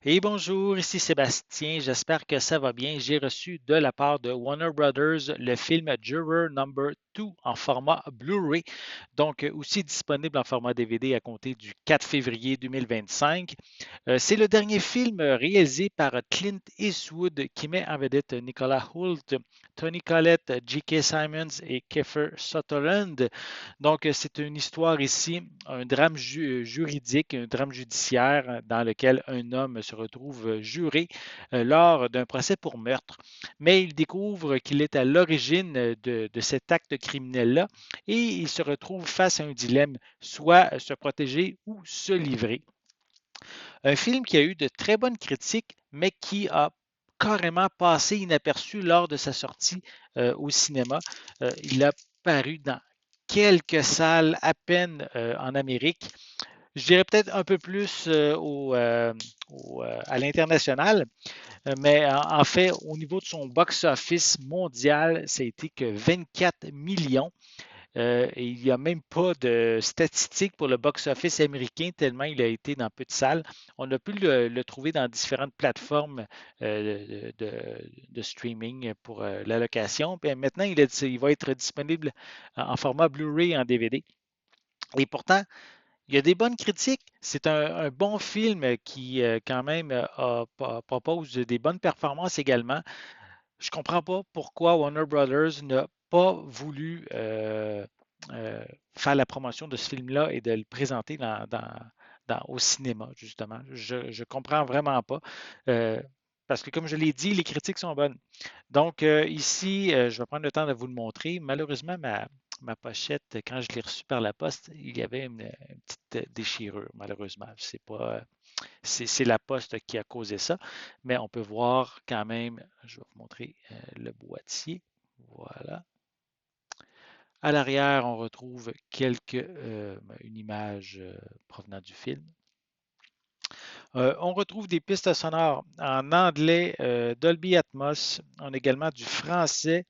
Et bonjour, ici Sébastien, j'espère que ça va bien. J'ai reçu de la part de Warner Brothers le film Juror Number 2 en format Blu-ray, donc aussi disponible en format DVD à compter du 4 février 2025. C'est le dernier film réalisé par Clint Eastwood qui met en vedette Nicolas Hoult, Tony Collette, J.K. Simmons et Kiefer Sutherland. Donc, c'est une histoire ici, un drame juridique, un drame judiciaire dans lequel un homme se retrouve juré lors d'un procès pour meurtre. Mais il découvre qu'il est à l'origine de cet acte criminel-là et il se retrouve face à un dilemme, soit se protéger ou se livrer. Un film qui a eu de très bonnes critiques, mais qui a carrément passé inaperçu lors de sa sortie au cinéma. Il a paru dans quelques salles à peine en Amérique. Je dirais peut-être un peu plus à l'international, mais en fait, au niveau de son box-office mondial, ça a été que 24 millions. Et il n'y a même pas de statistiques pour le box-office américain, tellement il a été dans peu de salles. On a pu le trouver dans différentes plateformes de streaming pour la location. Puis maintenant, il va être disponible en format Blu-ray et en DVD. Et pourtant, il y a des bonnes critiques. C'est un bon film qui, quand même, propose des bonnes performances également. Je ne comprends pas pourquoi Warner Brothers n'a pas voulu faire la promotion de ce film-là et de le présenter au cinéma, justement. Je ne comprends vraiment pas. Euh, Parce que, comme je l'ai dit, les critiques sont bonnes. Donc, ici, je vais prendre le temps de vous le montrer. Malheureusement, ma pochette, quand je l'ai reçue par la poste, il y avait une petite déchirure, malheureusement. C'est la poste qui a causé ça, mais on peut voir quand même, je vais vous montrer le boîtier. Voilà. À l'arrière, on retrouve une image provenant du film. On retrouve des pistes sonores en anglais Dolby Atmos. On a également du français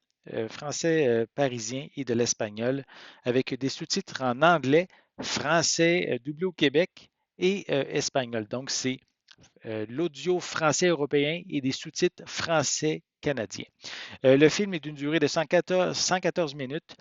parisien et de l'espagnol, avec des sous-titres en anglais, français doublé au Québec et espagnol. Donc, c'est l'audio français européen et des sous-titres français canadiens. Le film est d'une durée de 114 minutes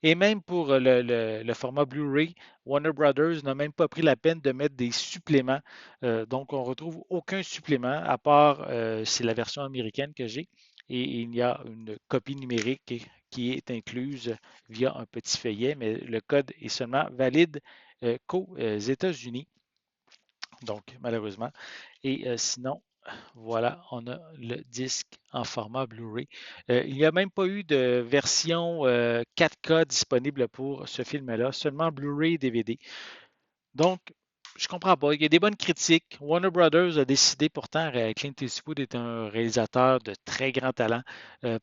et même pour le format Blu-ray, Warner Brothers n'a même pas pris la peine de mettre des suppléments. Donc, on ne retrouve aucun supplément à part c'est la version américaine que j'ai et il y a une copie numérique qui est incluse via un petit feuillet, mais le code est seulement valide qu'aux États-Unis. Donc, malheureusement. Et sinon, voilà, on a le disque en format Blu-ray. Il n'y a même pas eu de version 4K disponible pour ce film-là, seulement Blu-ray et DVD. Donc, je comprends pas. Il y a des bonnes critiques. Warner Brothers a décidé pourtant, Clint Eastwood est un réalisateur de très grand talent.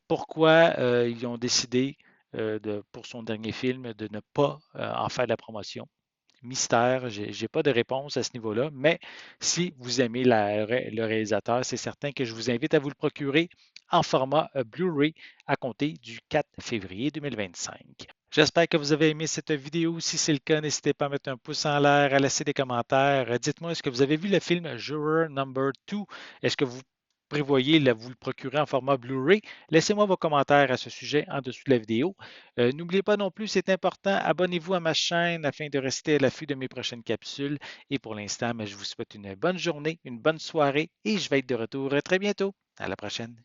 Pourquoi ils ont décidé pour son dernier film de ne pas en faire de la promotion? Mystère, je n'ai pas de réponse à ce niveau-là, mais si vous aimez le réalisateur, c'est certain que je vous invite à vous le procurer en format Blu-ray à compter du 4 février 2025. J'espère que vous avez aimé cette vidéo. Si c'est le cas, n'hésitez pas à mettre un pouce en l'air, à laisser des commentaires. Dites-moi, est-ce que vous avez vu le film Juror Number 2? Est-ce que vous prévoyez vous le procurer en format Blu-ray? Laissez-moi vos commentaires à ce sujet en dessous de la vidéo. N'oubliez pas non plus, c'est important, abonnez-vous à ma chaîne afin de rester à l'affût de mes prochaines capsules. Et pour l'instant, je vous souhaite une bonne journée, une bonne soirée et je vais être de retour très bientôt. À la prochaine.